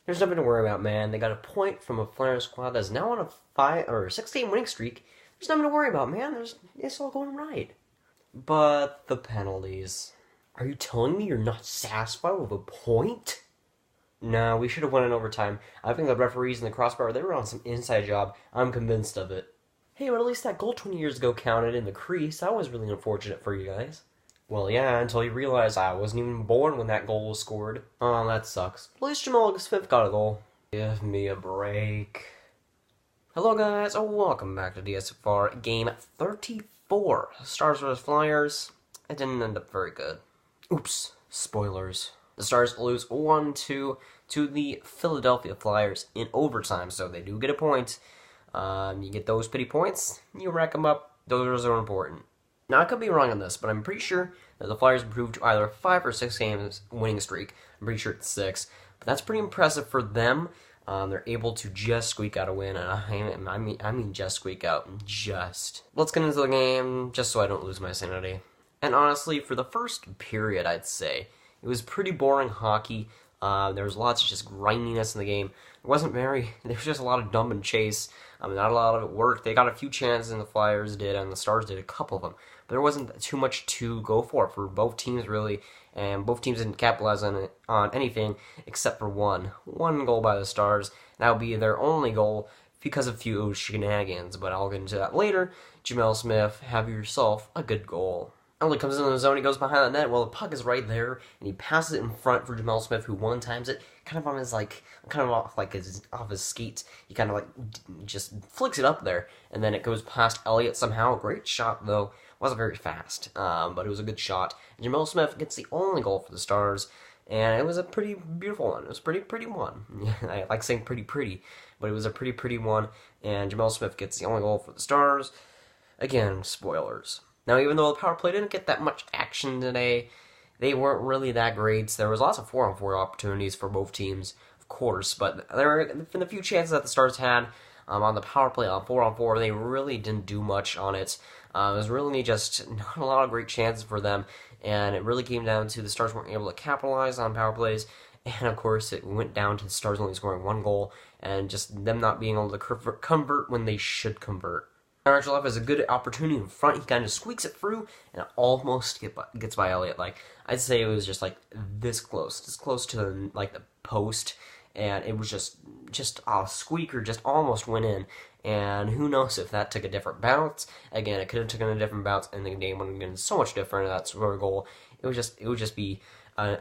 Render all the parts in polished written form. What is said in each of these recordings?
There's nothing to worry about, man. They got a point from a Flyers squad that's now on a 6-game winning streak. There's nothing to worry about, man. It's all going right. But the penalties. Are you telling me you're not satisfied with a point? No, we should have won in overtime. I think the referees and the crossbar, they were on some inside job. I'm convinced of it. Hey, but at least that goal 20 years ago counted in the crease. That was really unfortunate for you guys. Well, yeah, until you realize I wasn't even born when that goal was scored. Oh, that sucks. At least Jamal Smith got a goal. Give me a break. Hello, guys. Oh, welcome back to DSFR. Game 34. Stars vs. Flyers. It didn't end up very good. Oops. Spoilers. The Stars lose 1-2 to the Philadelphia Flyers in overtime, so they do get a point. You get those pity points, you rack them up. Those are important. Now, I could be wrong on this, but I'm pretty sure that the Flyers improved to either 5 or 6 games winning streak. I'm pretty sure it's 6. But that's pretty impressive for them. They're able to just squeak out a win, and I mean just squeak out. Just. Let's get into the game, just so I don't lose my sanity. And honestly, for the first period, I'd say, it was pretty boring hockey. There was lots of just grindiness in the game. There was just a lot of dump and chase. Not a lot of it worked. They got a few chances, and the Flyers did, and the Stars did a couple of them. But there wasn't too much to go for both teams, really, and both teams didn't capitalize on anything except for one goal by the Stars. That would be their only goal because of a few shenanigans, but I'll get into that later. Jamal Smith, have yourself a good goal. Elliott comes into the zone, he goes behind the net, well, the puck is right there, and he passes it in front for Jamal Smith, who one-times it, kind of on his, off his skates. He kind of, just flicks it up there, and then it goes past Elliott somehow. Great shot, though. Wasn't very fast, but it was a good shot. And Jamal Smith gets the only goal for the Stars, and it was a pretty beautiful one. It was a pretty one. I like saying pretty, but it was a pretty one, and Jamal Smith gets the only goal for the Stars. Again, spoilers. Now, even though the power play didn't get that much action today, they weren't really that great. There was lots of 4-on-4 opportunities for both teams, of course, but there were the few chances that the Stars had on the power play on 4-on-4, they really didn't do much on it. It was really just not a lot of great chances for them, and it really came down to the Stars weren't able to capitalize on power plays, and of course it went down to the Stars only scoring 1 goal, and just them not being able to convert when they should convert. Archulov has a good opportunity in front. He kind of squeaks it through, and it almost gets by Elliott. I'd say it was just this close to the post, and it was just a squeaker, just almost went in. And who knows if that took a different bounce? Again, it could have taken a different bounce, and the game would have been so much different. That sort of goal, it would just be a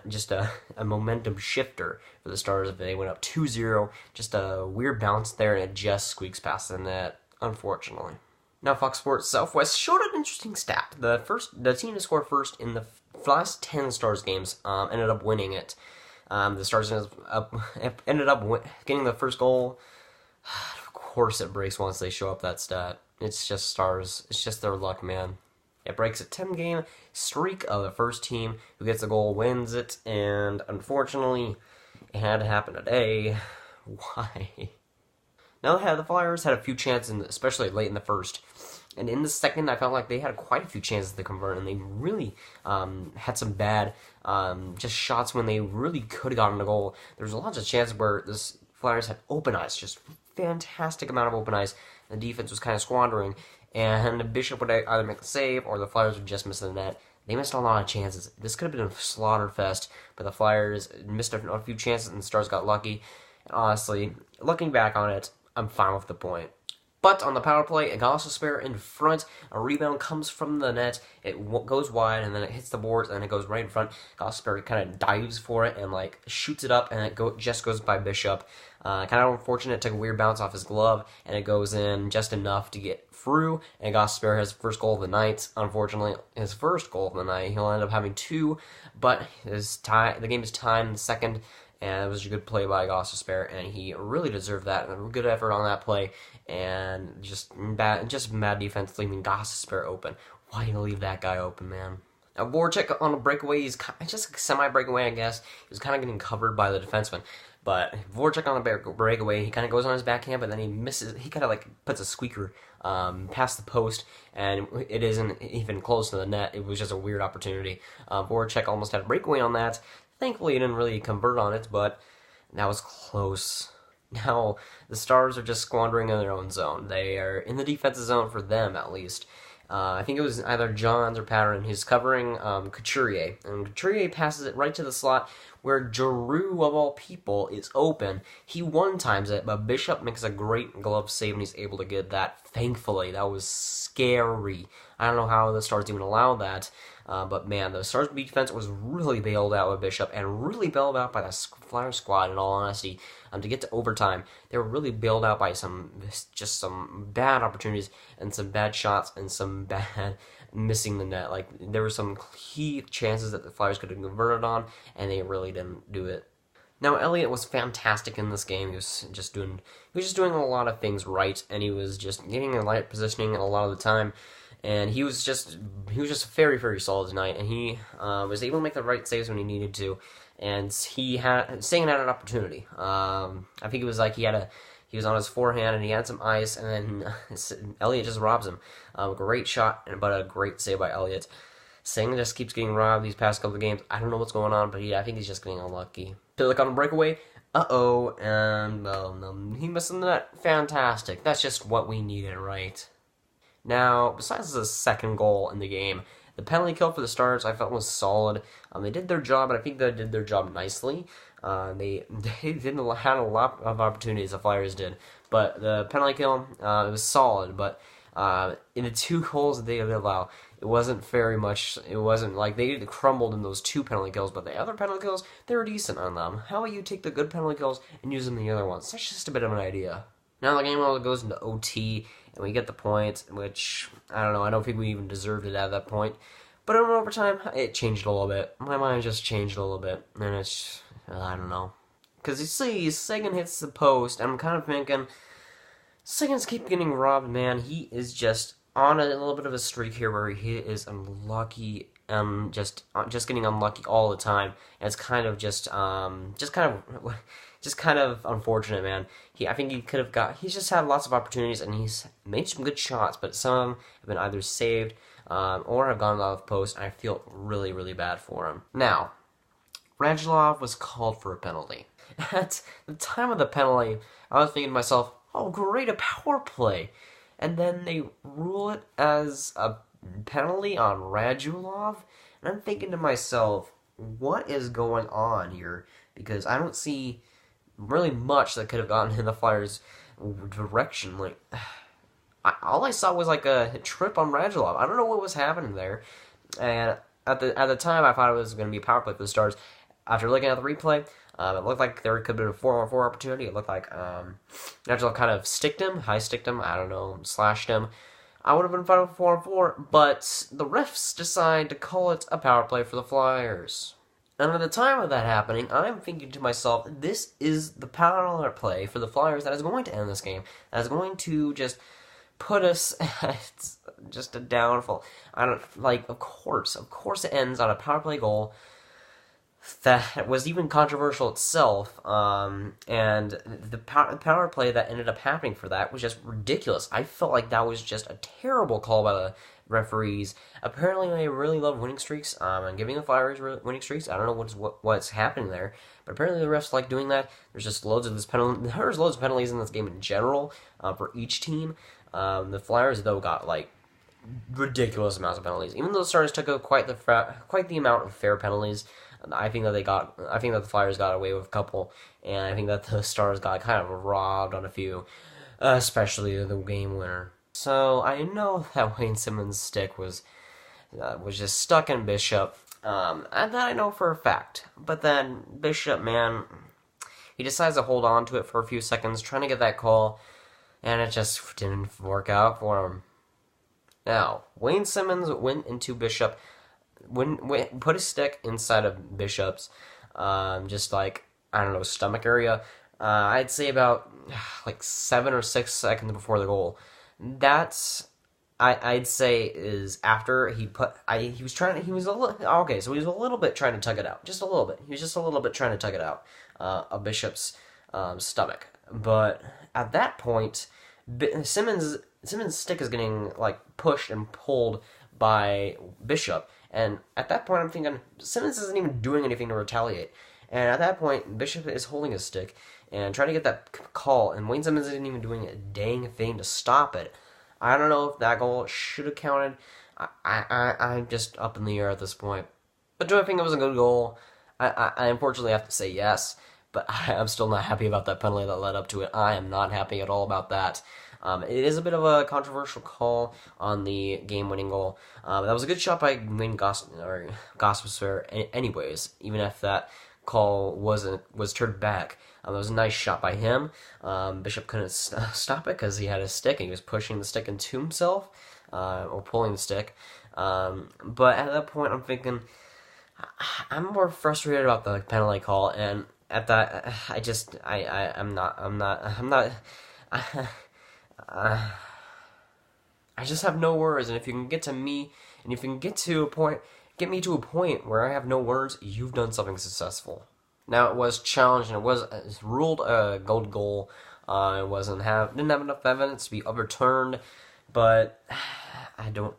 momentum shifter for the Stars if they went up 2-0. Just a weird bounce there, and it just squeaks past the net, unfortunately. Now, Fox Sports Southwest showed an interesting stat. The team to score first in the last 10 Stars games ended up winning it. The Stars ended up getting the first goal. Of course it breaks once they show up that stat. It's just Stars. It's just their luck, man. It breaks a 10-game streak of the first team who gets the goal wins it, and unfortunately, it had to happen today. Why? Now, the Flyers had a few chances, especially late in the first. And in the second, I felt like they had quite a few chances to convert, and they really had some bad just shots when they really could have gotten a goal. There was lots of chances where the Flyers had open eyes, just fantastic amount of open eyes. The defense was kind of squandering, and Bishop would either make the save, or the Flyers would just miss the net. They missed a lot of chances. This could have been a slaughter fest, but the Flyers missed a few chances, and the Stars got lucky. And honestly, looking back on it, I'm fine with the point. But on the power play, Gostisbehere in front, a rebound comes from the net, it goes wide, and then it hits the boards, and it goes right in front. Gostisbehere kind of dives for it and shoots it up, and it just goes by Bishop. Kind of unfortunate, it took a weird bounce off his glove, and it goes in just enough to get through, and Gostisbehere has first goal of the night. Unfortunately, his first goal of the night. He'll end up having 2, but the game is tied in the second. And it was a good play by Gostisbehere, and he really deserved that. A good effort on that play, and just bad defense leaving Gostisbehere open. Why do you leave that guy open, man? Now, Voracek on a breakaway, he's just a semi-breakaway, I guess. He was kind of getting covered by the defenseman. But Voracek on a breakaway, he kind of goes on his backhand, but then he misses. He kind of puts a squeaker past the post, and it isn't even close to the net. It was just a weird opportunity. Voracek almost had a breakaway on that. Thankfully, he didn't really convert on it, but That was close. Now, the Stars are just squandering in their own zone. They are in the defensive zone for them, at least. I think it was either Johns or Patterson who's covering Couturier. And Couturier passes it right to the slot where Giroux, of all people, is open. He one-times it, but Bishop makes a great glove save and he's able to get that. Thankfully, that was scary. I don't know how the Stars even allowed that. But man, the Stars defense was really bailed out by Bishop and really bailed out by the Flyers squad, in all honesty. To get to overtime, they were really bailed out by some bad opportunities and some bad shots and some bad missing the net. Like, there were some key chances that the Flyers could have converted on, and they really didn't do it. Now, Elliott was fantastic in this game. He was just doing a lot of things right, and he was just getting the right positioning a lot of the time. And he was just very, very solid tonight, and he was able to make the right saves when he needed to, and Sagan had an opportunity. I think it was like he was on his forehand and he had some ice, and then Elliott just robs him. Great shot, but a great save by Elliott. Sagan just keeps getting robbed these past couple of games. I don't know what's going on, but I think he's just getting unlucky. Pillick on a breakaway. And he missed the net. Fantastic. That's just what we needed, right? Now, besides the second goal in the game, the penalty kill for the Stars I felt was solid. They did their job, and I think they did their job nicely. They didn't had a lot of opportunities, the Flyers did, but the penalty kill it was solid. But in the two goals that they did allow, it wasn't very much. It wasn't like they crumbled in those two penalty kills, but the other penalty kills, they were decent on them. How about you take the good penalty kills and use them in the other ones? That's just a bit of an idea. Now the game goes into OT, and we get the point, which, I don't know, I don't think we even deserved it at that point. But in overtime, it changed a little bit. My mind just changed a little bit, and it's, I don't know. Because you see, Sagan hits the post, and I'm kind of thinking, Sagan's keep getting robbed, man. He is just on a little bit of a streak here where he is unlucky, just getting unlucky all the time. And it's kind of just kind of unfortunate, man. I think he's just had lots of opportunities, and he's made some good shots, but some of them have been either saved, or have gone out of the post, and I feel really, really bad for him. Now, Radulov was called for a penalty. At the time of the penalty, I was thinking to myself, oh great, a power play. And then they rule it as a penalty on Radulov, and I'm thinking to myself, what is going on here? Because I don't see really much that could have gotten in the Flyers' direction. Like, all I saw was like a trip on Radulov. I don't know what was happening there. And at the time, I thought it was going to be a power play for the Stars. After looking at the replay, it looked like there could have been a 4-on-4 opportunity. It looked like Radulov kind of high sticked him. I don't know, slashed him. I would have been fine with 4-on-4, but the refs decide to call it a power play for the Flyers. And at the time of that happening, I'm thinking to myself, this is the power play for the Flyers that is going to end this game. That is going to just put us at just a downfall. Of course it ends on a power play goal that was even controversial itself, and the power play that ended up happening for that was just ridiculous. I felt like that was just a terrible call by the referees. Apparently they really love winning streaks, and giving the Flyers winning streaks. I don't know what's happening there, but apparently the refs like doing that. There's just loads of loads of penalties in this game in general, for each team. The Flyers, though, got like ridiculous amounts of penalties. Even though the Stars took quite the amount of fair penalties, I think that the Flyers got away with a couple, and I think that the Stars got kind of robbed on a few, especially the game winner. So I know that Wayne Simmons' stick was just stuck in Bishop, and that I know for a fact. But then Bishop, man, he decides to hold on to it for a few seconds, trying to get that call, and it just didn't work out for him. Now, Wayne Simmons went into Bishop, put his stick inside of Bishop's, just like, I don't know, stomach area. I'd say about like 7 or 6 seconds before the goal. That's, I'd say, is after he was a little bit trying to tug it out, just a little bit. He was just a little bit trying to tug it out of Bishop's stomach. But at that point, Simmons' stick is getting like pushed and pulled by Bishop, and at that point I'm thinking Simmons isn't even doing anything to retaliate, And at that point, Bishop is holding his stick and trying to get that call, and Wayne Simmons isn't even doing a dang thing to stop it. I don't know if that goal should have counted. I'm just up in the air at this point. But do I think it was a good goal? I unfortunately have to say yes, but I'm still not happy about that penalty that led up to it. I am not happy at all about that. It is a bit of a controversial call on the game-winning goal. That was a good shot by Wayne Gosper anyways, even if that call was turned back. That was a nice shot by him. Bishop couldn't stop it because he had his stick and he was pushing the stick into himself, or pulling the stick. But at that point, I'm thinking, I'm more frustrated about the penalty call, and at that, I'm not. I just have no words, and if you can get to me, and if you can get me to a point where I have no words, you've done something successful. Now, it was challenged, and it was ruled a goal. It didn't have enough evidence to be overturned, but I don't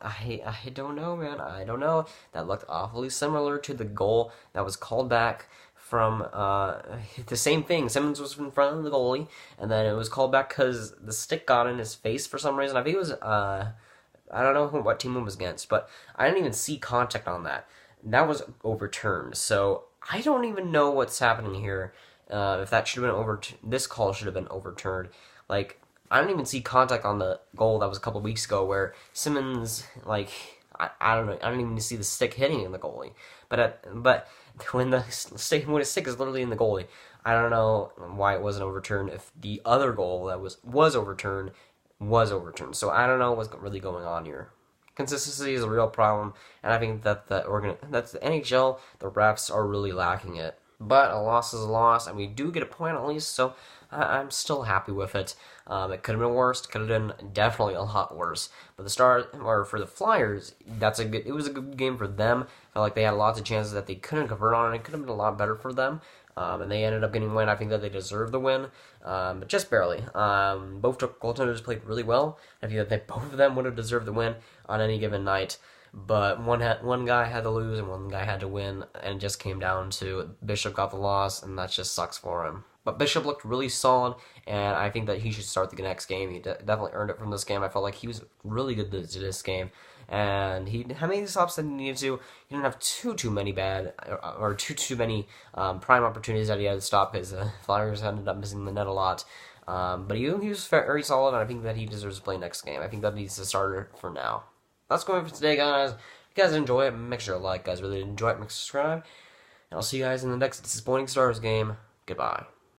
know, man. I don't know. That looked awfully similar to the goal that was called back from the same thing. Simmons was in front of the goalie, and then it was called back because the stick got in his face for some reason. I think it was, I don't know what team it was against, but I didn't even see contact on that. That was overturned, so I don't even know what's happening here. If that should have been this call should have been overturned. Like, I don't even see contact on the goal that was a couple weeks ago where Simmons, like, I don't know, I don't even see the stick hitting in the goalie. But when the stick is literally in the goalie, I don't know why it wasn't overturned. If the other goal that was overturned was overturned, so I don't know what's really going on here. Consistency is a real problem, and I think that that's the NHL. The refs are really lacking it. But a loss is a loss, and we do get a point at least, so I'm still happy with it. It could have been worse. It could have been definitely a lot worse. But for the Flyers, it was a good game for them. I felt like they had lots of chances that they couldn't convert on, and it could have been a lot better for them. And they ended up getting a win. I think that they deserved the win, but just barely. Both goaltenders played really well. I think that both of them would have deserved the win on any given night. But one guy had to lose and one guy had to win, and it just came down to Bishop got the loss, and that just sucks for him. But Bishop looked really solid, and I think that he should start the next game. He definitely earned it from this game. I felt like he was really good to this game, and he had many stops that he needed to. He didn't have too many bad or too many prime opportunities that he had to stop. His Flyers ended up missing the net a lot. But he was very solid, and I think that he deserves to play next game. I think that he's the starter for now. That's going for today, guys. If you guys enjoy it, make sure to like, guys. Really enjoy it, make sure to subscribe. And I'll see you guys in the next Disappointing Stars game. Goodbye.